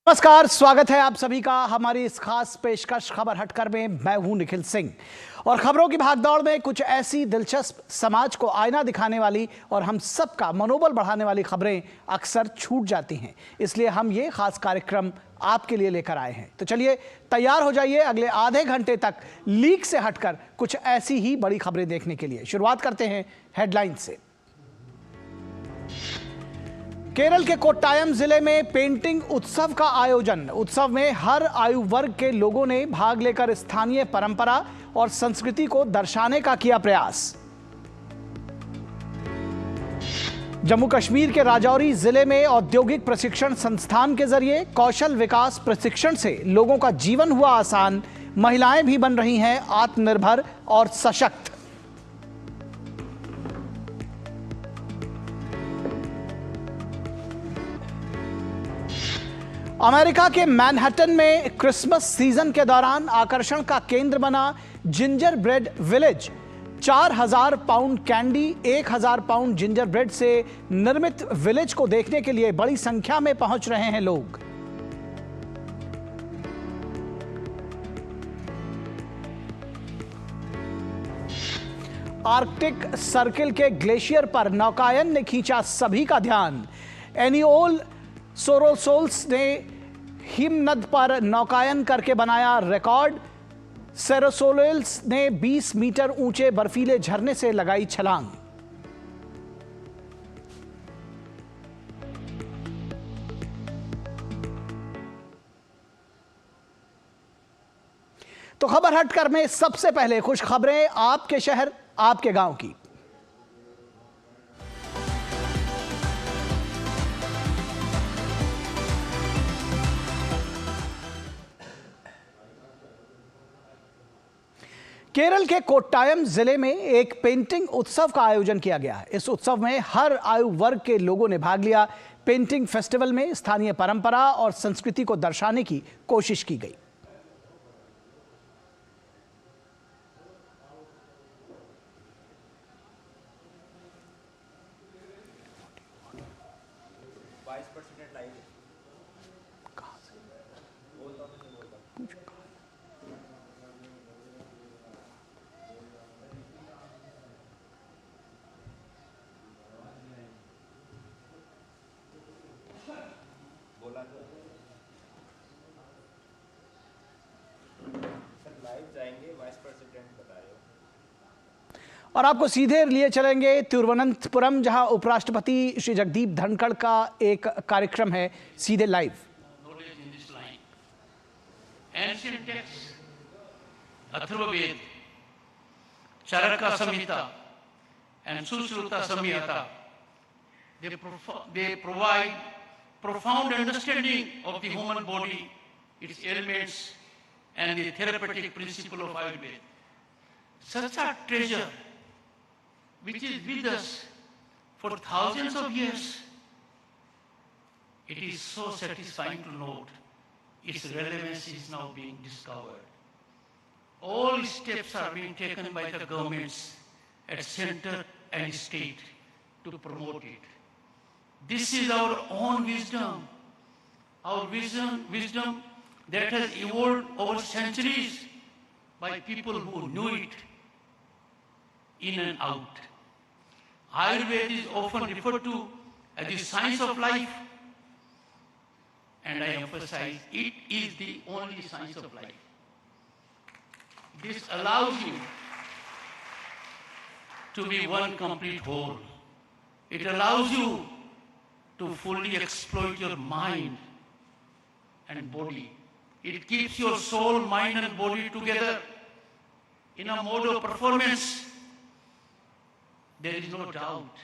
नमस्कार, स्वागत है आप सभी का हमारी इस खास पेशकश खबर हटकर में। मैं हूं निखिल सिंह और खबरों की भागदौड़ में कुछ ऐसी दिलचस्प, समाज को आईना दिखाने वाली और हम सबका मनोबल बढ़ाने वाली खबरें अक्सर छूट जाती हैं। इसलिए हम ये खास कार्यक्रम आपके लिए लेकर आए हैं। तो चलिए तैयार हो जाइए अगले आधे घंटे तक लीक से हटकर कुछ ऐसी ही बड़ी खबरें देखने के लिए। शुरुआत करते हैं हेडलाइन से। केरल के कोट्टायम जिले में पेंटिंग उत्सव का आयोजन। उत्सव में हर आयु वर्ग के लोगों ने भाग लेकर स्थानीय परंपरा और संस्कृति को दर्शाने का किया प्रयास। जम्मू कश्मीर के राजौरी जिले में औद्योगिक प्रशिक्षण संस्थान के जरिए कौशल विकास प्रशिक्षण से लोगों का जीवन हुआ आसान। महिलाएं भी बन रही हैं आत्मनिर्भर और सशक्त। अमेरिका के मैनहट्टन में क्रिसमस सीजन के दौरान आकर्षण का केंद्र बना ginger bread village. 4000 pound candy, 1000 pound ginger bread से निर्मित विलेज को देखने के लिए बड़ी संख्या में पहुंच रहे हैं लोग। आर्कटिक सर्किल के ग्लेशियर पर नौकायन ने खींचा सभी का ध्यान। एनिओल सोरोसोल्स ने हिमनद पर नौकायन करके बनाया रिकॉर्ड। सेरोसोल्स ने 20 मीटर ऊंचे बर्फीले झरने से लगाई छलांग। तो खबर हटकर में सबसे पहले खुश खबरें आपके शहर, आपके गांव की। केरल के कोट्टायम जिले में एक पेंटिंग उत्सव का आयोजन किया गया है। इस उत्सव में हर आयु वर्ग के लोगों ने भाग लिया। पेंटिंग फेस्टिवल में स्थानीय परंपरा और संस्कृति को दर्शाने की कोशिश की गई। और आपको सीधे लिए चलेंगे तिरुवनंतपुरम, जहां उपराष्ट्रपति श्री जगदीप धनखड़ का एक कार्यक्रम है सीधे live. Atharvaveda, Charka Samhita and Susruta Samhita, they provide profound understanding of the human body, its ailments, and the therapeutic principle of Ayurveda. Such a treasure, which is with us for thousands of years, it is so satisfying to note its relevance is now being discovered. All steps are being taken by the governments at center and state to promote it. This is our own wisdom, our wisdom that has evolved over centuries by people who knew it in and out. Ayurveda is often referred to as the science of life, and I emphasize it is the only science of life. This allows you to be one complete whole. It allows you to fully exploit your mind and body. It keeps your soul, mind and body together in a mode of performance. There is no doubt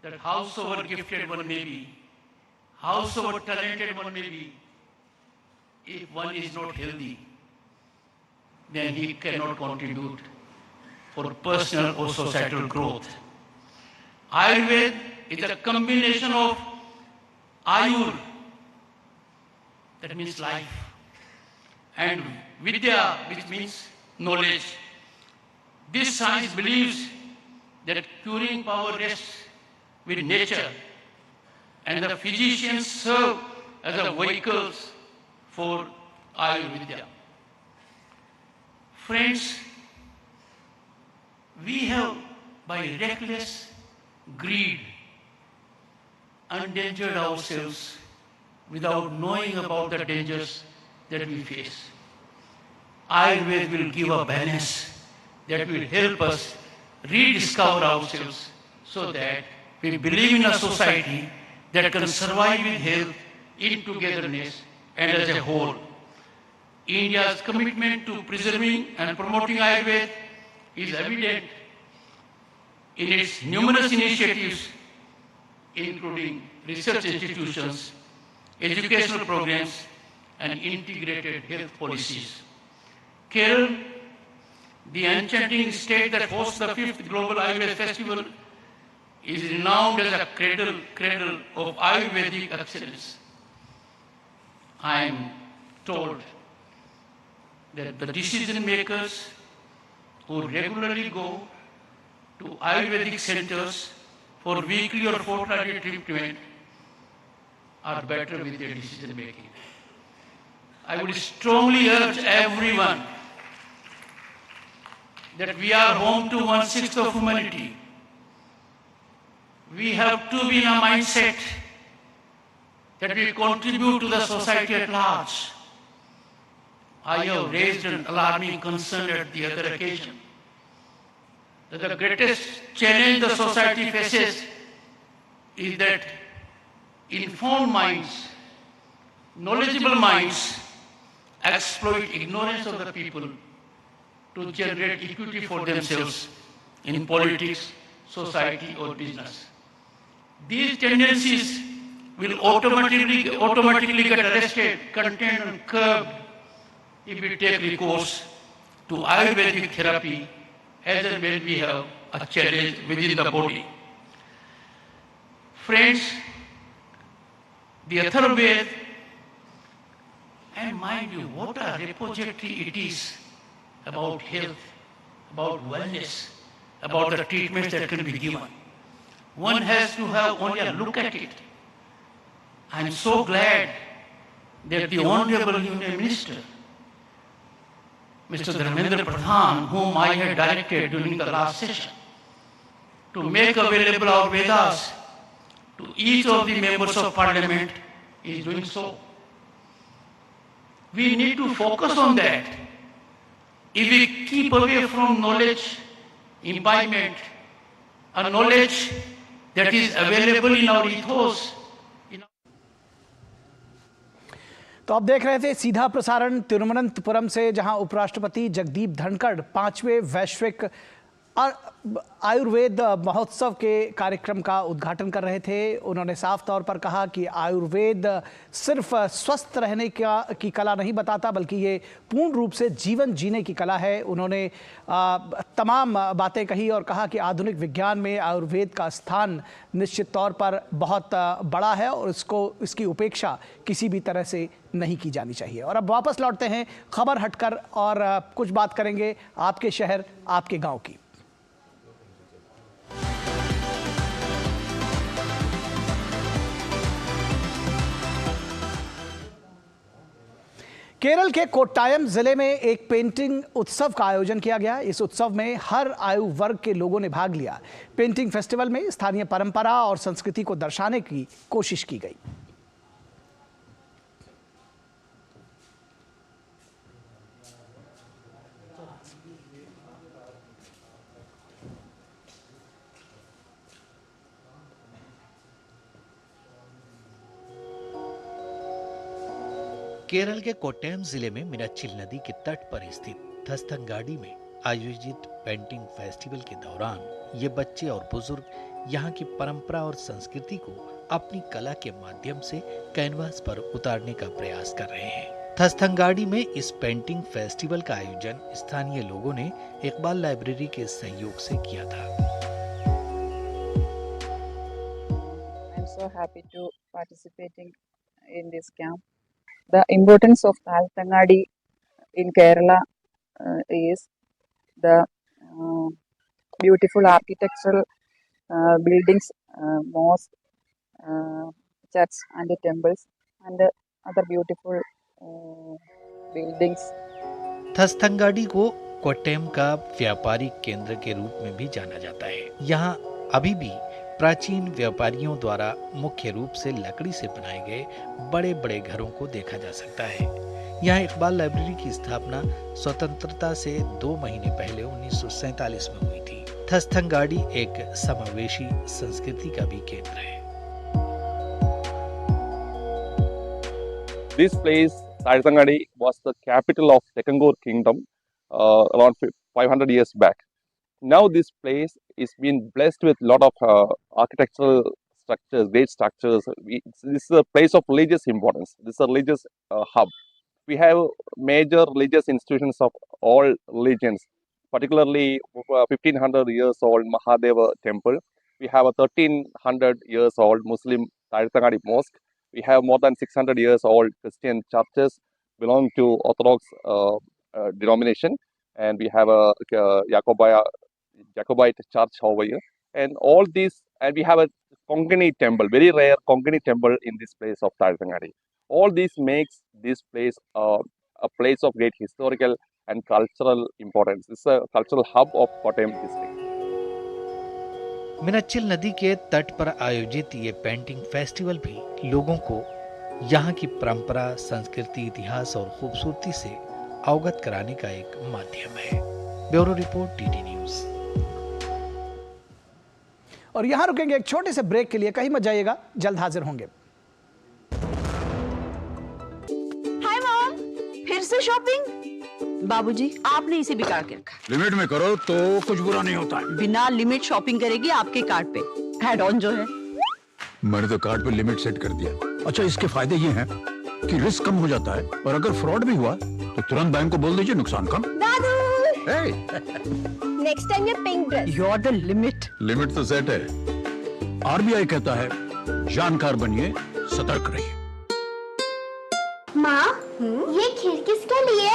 that howsoever gifted one may be, howsoever talented one may be, if one is not healthy, then he cannot contribute for personal or societal growth. Ayurveda is a combination of Ayur, that means life, and Vidya, which means knowledge. This science believes that curing power rests with nature, and the physicians serve as a vehicles for Ayurveda. Friends, we have, by reckless greed, endangered ourselves without knowing about the dangers that we face. Ayurveda will give a balance that will help us rediscover ourselves so that we believe in a society that can survive with health, in togetherness, and as a whole. India's commitment to preserving and promoting Ayurveda is evident in its numerous initiatives, including research institutions, educational programs, and integrated health policies. Kerala, the enchanting state that hosts the 5th Global Ayurveda Festival, is renowned as a cradle of Ayurvedic excellence. I am told that the decision makers who regularly go to Ayurvedic centers for weekly or fortnightly treatment are better with their decision making. I would strongly urge everyone that we are home to 1/6 of humanity. We have to be in a mindset that we contribute to the society at large. I have raised an alarming concern at the other occasion that the greatest challenge the society faces is that informed minds, knowledgeable minds exploit ignorance of the people to generate equity for themselves in politics, society, or business. These tendencies will automatically get arrested, contained, and curbed if we take recourse to Ayurvedic therapy as and when we have a challenge within the body. Friends, the Atharvaveda, and mind you, what a repository it is about health, about wellness, about the treatments that can be given. One has to have only a look at it. I am so glad that the Honorable Union Minister, Mr. Dharmendra Pradhan, whom I had directed during the last session, to make available our Vedas to each of the members of Parliament, is doing so. We need to focus on that. If we keep away from knowledge, imbibement, a knowledge that is available in our ethos. तो आप देख रहे थे सीधा प्रसारण तिरुवनंतपुरम से, जहां उपराष्ट्रपति जगदीप धनखड़ 5वें वैश्विक आयुर्वेद महोत्सव के कार्यक्रम का उद्घाटन कर रहे थे। उन्होंने साफ तौर पर कहा कि आयुर्वेद सिर्फ स्वस्थ रहने की कला नहीं बताता, बल्कि ये पूर्ण रूप से जीवन जीने की कला है। उन्होंने तमाम बातें कही और कहा कि आधुनिक विज्ञान में आयुर्वेद का स्थान निश्चित तौर पर बहुत बड़ा है और इसकी उपेक्षा किसी भी तरह से नहीं की जानी चाहिए। और अब वापस लौटते हैं खबर हटकर और कुछ बात करेंगे आपके शहर, आपके गांव की। केरल के कोट्टायम जिले में एक पेंटिंग उत्सव का आयोजन किया गया। इस उत्सव में हर आयु वर्ग के लोगों ने भाग लिया। पेंटिंग फेस्टिवल में स्थानीय परंपरा और संस्कृति को दर्शाने की कोशिश की गई। केरल के कोट्टयम जिले में मीनाचिल नदी के तट पर स्थित थस्तंगाडी में आयोजित पेंटिंग फेस्टिवल के दौरान ये बच्चे और बुजुर्ग यहाँ की परंपरा और संस्कृति को अपनी कला के माध्यम से कैनवास पर उतारने का प्रयास कर रहे हैं। थस्तंगाडी में इस पेंटिंग फेस्टिवल का आयोजन स्थानीय लोगों ने इकबाल लाइब्रेरी के सहयोग से किया था। I'm so happy to participating in this camp. The importance of Thastangadi in Kerala is the beautiful architectural buildings, mosques, churches and temples, and other beautiful buildings. थस्तंगाडी को कोट्टेम का व्यापारिक केंद्र के रूप में भी जाना जाता है। यहाँ अभी भी प्राचीन व्यापारियों द्वारा मुख्य रूप से लकड़ी से बनाए गए बड़े बड़े घरों को देखा जा सकता है। यहाँ इकबाल लाइब्रेरी की स्थापना स्वतंत्रता से 2 महीने पहले 1947 में हुई थी। थस्तंगाडी एक समावेशी संस्कृति का भी केंद्र है। This place, Thastangadi, was the capital of Tekkangor Kingdom around 500 years back. Now this place is being blessed with a lot of architectural structures, great structures. This is a place of religious importance. This is a religious hub. We have major religious institutions of all religions, particularly 1500 years old Mahadeva temple. We have a 1300 years old Muslim Thastangadi mosque. We have more than 600 years old Christian churches belong to Orthodox denomination, and we have a Jacobite church over here, and all these, and we have a Konkani temple, very rare Konkani temple in this place of Thastangadi. All this makes this place a place of great historical and cultural importance. It's a cultural hub of Kottayam district. Meenachil नदी के तट पर आयोजित ये painting festival भी लोगों को यहाँ की परंपरा, संस्कृति, इतिहास और खूबसूरती से अवगत कराने का एक माध्यम है। Bureau report, DD news. और यहाँ रुकेंगे एक छोटे से ब्रेक के लिए, कहीं मत जाइएगा, जल्द हाजिर होंगे। हाय मॉम, फिर से शॉपिंग? बाबूजी, आपने इसे बिगाड़ के रखा। लिमिट में करो तो कुछ बुरा नहीं होता है। बिना लिमिट शॉपिंग करेगी आपके कार्ड पे ऐड ऑन जो है। मैंने तो कार्ड पे लिमिट सेट कर दिया। अच्छा, इसके फायदे ये हैं कि रिस्क कम हो जाता है, और अगर फ्रॉड भी हुआ तो तुरंत बैंक को बोल दीजिए, नुकसान कम। दादू, नेक्स्ट टाइम ये pink dress. You are the limit. Limit तो सेट है। आरबीआई कहता है जानकार बनिए, सतर्क रहिए। माँ, ये खीर किसके लिए?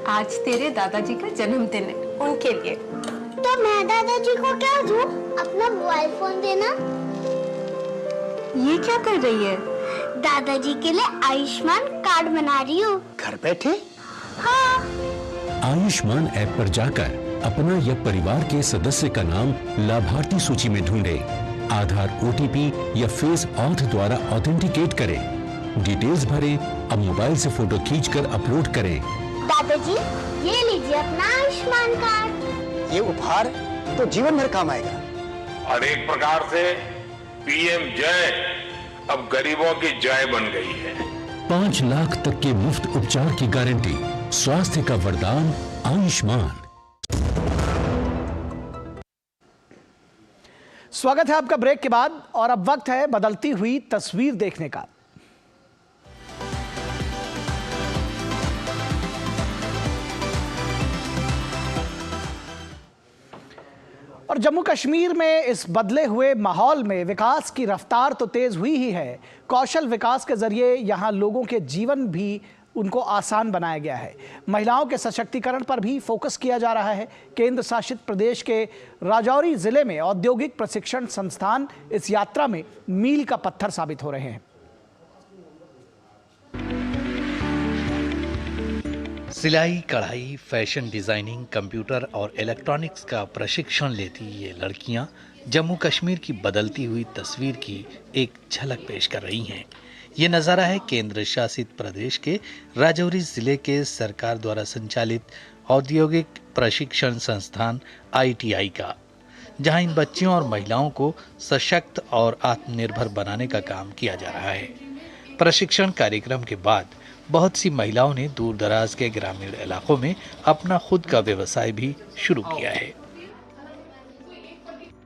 आज तेरे दादाजी का जन्मदिन है, उनके लिए। तो मैं दादाजी को क्या दूं? अपना मोबाइल फोन देना। ये क्या कर रही है? दादाजी के लिए आयुष्मान कार्ड बना रही हूँ। घर बैठे? हाँ। आयुष्मान ऐप पर जाकर अपना या परिवार के सदस्य का नाम लाभार्थी सूची में ढूंढे, आधार, ओटीपी या फेस ऑथ द्वारा ऑथेंटिकेट करें, डिटेल्स भरें, अब मोबाइल से फोटो खींचकर अपलोड करें। दादाजी, ये लीजिए अपना आयुष्मान कार्ड। ये उपहार तो जीवन भर काम आएगा। और एक प्रकार से पीएम जय अब गरीबों की जय बन गई है। 5 लाख तक के मुफ्त उपचार की गारंटी, स्वास्थ्य का वरदान आयुष्मान। स्वागत है आपका ब्रेक के बाद, और अब वक्त है बदलती हुई तस्वीर देखने का। और जम्मू कश्मीर में इस बदले हुए माहौल में विकास की रफ्तार तो तेज हुई ही है, कौशल विकास के जरिए यहाँ लोगों के जीवन भी उनको आसान बनाया गया है। महिलाओं के सशक्तिकरण पर भी फोकस किया जा रहा है। केंद्र शासित प्रदेश के राजौरी जिले में औद्योगिक प्रशिक्षण संस्थान इस यात्रा में मील का पत्थर साबित हो रहे हैं। सिलाई, कढ़ाई, फैशन डिजाइनिंग, कंप्यूटर और इलेक्ट्रॉनिक्स का प्रशिक्षण लेती ये लड़कियां जम्मू कश्मीर की बदलती हुई तस्वीर की एक झलक पेश कर रही हैं। ये नज़ारा है केंद्र शासित प्रदेश के राजौरी जिले के सरकार द्वारा संचालित औद्योगिक प्रशिक्षण संस्थान ITI का, जहां इन बच्चियों और महिलाओं को सशक्त और आत्मनिर्भर बनाने का काम किया जा रहा है। प्रशिक्षण कार्यक्रम के बाद बहुत सी महिलाओं ने दूर दराज के ग्रामीण इलाकों में अपना खुद का व्यवसाय भी शुरू किया है।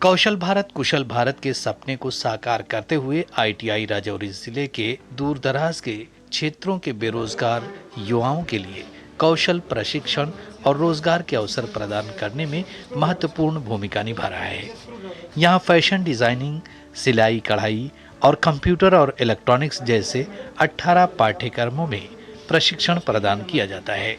कौशल भारत, कुशल भारत के सपने को साकार करते हुए ITI राजौरी जिले के दूर दराज के क्षेत्रों के बेरोजगार युवाओं के लिए कौशल प्रशिक्षण और रोजगार के अवसर प्रदान करने में महत्वपूर्ण भूमिका निभा रहा है। यहाँ फैशन डिजाइनिंग, सिलाई, कढ़ाई और कंप्यूटर और इलेक्ट्रॉनिक्स जैसे 18 पाठ्यक्रमों में प्रशिक्षण प्रदान किया जाता है।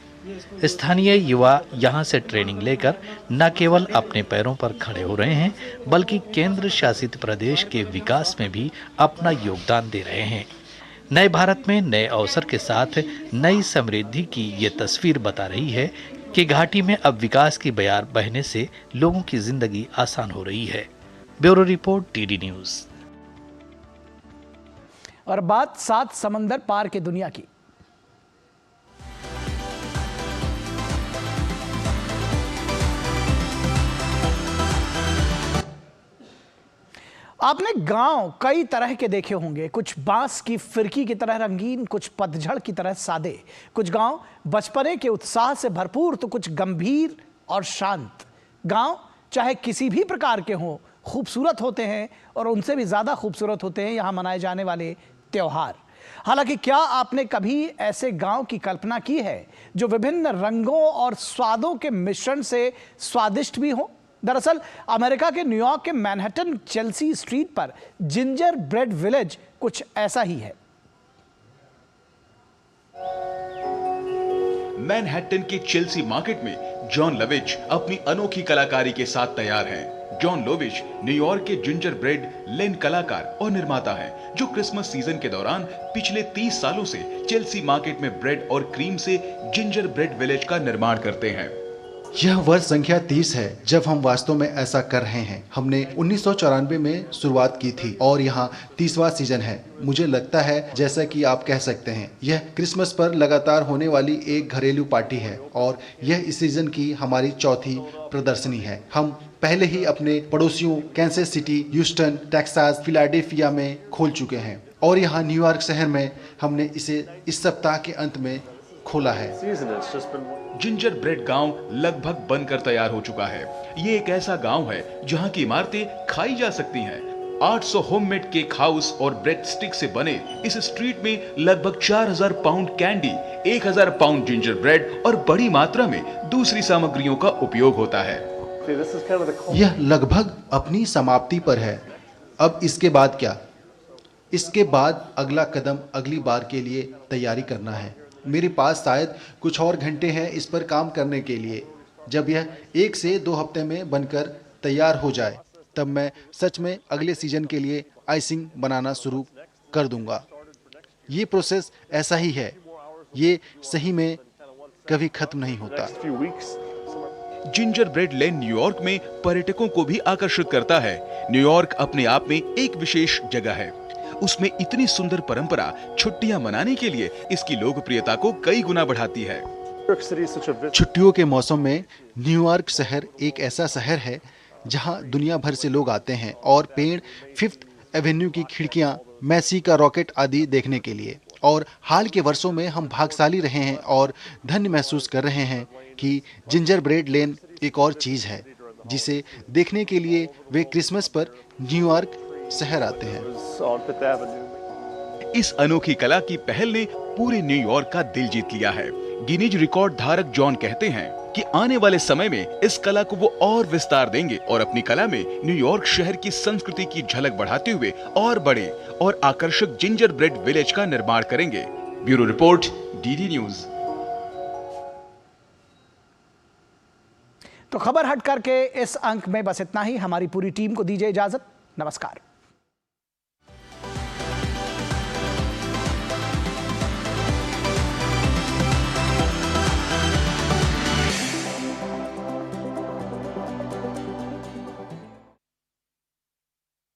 स्थानीय युवा यहाँ से ट्रेनिंग लेकर न केवल अपने पैरों पर खड़े हो रहे हैं, बल्कि केंद्र शासित प्रदेश के विकास में भी अपना योगदान दे रहे हैं। नए भारत में नए अवसर के साथ नई समृद्धि की ये तस्वीर बता रही है कि घाटी में अब विकास की बयार बहने से लोगों की जिंदगी आसान हो रही है। Bureau report, TD news. और बात 7 समंदर पार के दुनिया की। आपने गांव कई तरह के देखे होंगे, कुछ बांस की फिरकी की तरह रंगीन, कुछ पतझड़ की तरह सादे। कुछ गांव बचपने के उत्साह से भरपूर तो कुछ गंभीर और शांत। गांव चाहे किसी भी प्रकार के हों, खूबसूरत होते हैं और उनसे भी ज्यादा खूबसूरत होते हैं यहां मनाए जाने वाले त्योहार। हालांकि क्या आपने कभी ऐसे गांव की कल्पना की है जो विभिन्न रंगों और स्वादों के मिश्रण से स्वादिष्ट भी हो? दरअसल अमेरिका के न्यूयॉर्क के मैनहट्टन चेल्सी स्ट्रीट पर जिंजर ब्रेड विलेज कुछ ऐसा ही है। मैनहट्टन के चेल्सी मार्केट में जॉन लोविच अपनी अनोखी कलाकारी के साथ तैयार हैं। जॉन लोविच न्यूयॉर्क के जिंजर ब्रेड लेन कलाकार और निर्माता हैं, जो क्रिसमस सीजन के दौरान पिछले 30 सालों से चेल्सी मार्केट में ब्रेड और क्रीम से जिंजर ब्रेड विलेज का निर्माण करते हैं। यह वर्ष संख्या 30 है जब हम वास्तव में ऐसा कर रहे हैं। हमने 1994 में शुरुआत की थी और यहाँ 30वां सीजन है। मुझे लगता है जैसा कि आप कह सकते हैं, यह क्रिसमस पर लगातार होने वाली एक घरेलू पार्टी है और यह इस सीजन की हमारी चौथी प्रदर्शनी है। हम पहले ही अपने पड़ोसियों Kansas city, Houston, Texas, Philadelphia में खोल चुके हैं और यहाँ न्यूयॉर्क शहर में हमने इसे इस सप्ताह के अंत में खोला है। जिंजर ब्रेड गांव लगभग बनकर तैयार हो चुका है। ये एक ऐसा गांव है जहां की इमारतें खाई जा सकती हैं। 800 होममेड केक हाउस और ब्रेड स्टिक से बने इस स्ट्रीट में लगभग 4000 pound candy, 1000 pound ginger bread और बड़ी मात्रा में दूसरी सामग्रियों का उपयोग होता है। यह लगभग अपनी समाप्ति पर है। अब इसके बाद क्या? इसके बाद अगला कदम अगली बार के लिए तैयारी करना है। मेरे पास शायद कुछ और घंटे हैं इस पर काम करने के लिए। जब यह 1 से 2 हफ्ते में बनकर तैयार हो जाए, तब मैं सच में अगले सीजन के लिए आइसिंग बनाना शुरू कर दूंगा। ये प्रोसेस ऐसा ही है, ये सही में कभी खत्म नहीं होता। जिंजर ब्रेड लेन न्यूयॉर्क में पर्यटकों को भी आकर्षित करता है। न्यूयॉर्क अपने आप में एक विशेष जगह है। उसमें इतनी सुंदर परंपरा छुट्टियां मनाने के लिए इसकी लोकप्रियता को कई गुना बढ़ाती है। छुट्टियों के मौसम में न्यूयॉर्क शहर एक ऐसा शहर है जहां दुनिया भर से लोग आते हैं और पेड़, 5th एवेन्यू की खिड़कियां, मैसी का रॉकेट आदि देखने के लिए। और हाल के वर्षों में हम भाग्यशाली रहे हैं और धन्य महसूस कर रहे हैं कि जिंजर ब्रेड लेन एक और चीज है जिसे देखने के लिए वे क्रिसमस पर न्यूयॉर्क शहर आते हैं। इस अनोखी कला की पहल ने पूरे न्यूयॉर्क का दिल जीत लिया है। गिनीज रिकॉर्ड धारक जॉन कहते हैं कि आने वाले समय में इस कला को वो और विस्तार देंगे और अपनी कला में न्यूयॉर्क शहर की संस्कृति की झलक बढ़ाते हुए और बड़े और आकर्षक जिंजर ब्रेड विलेज का निर्माण करेंगे। Bureau report, DD news. तो खबर हट करके इस अंक में बस इतना ही। हमारी पूरी टीम को दीजिए इजाजत। नमस्कार।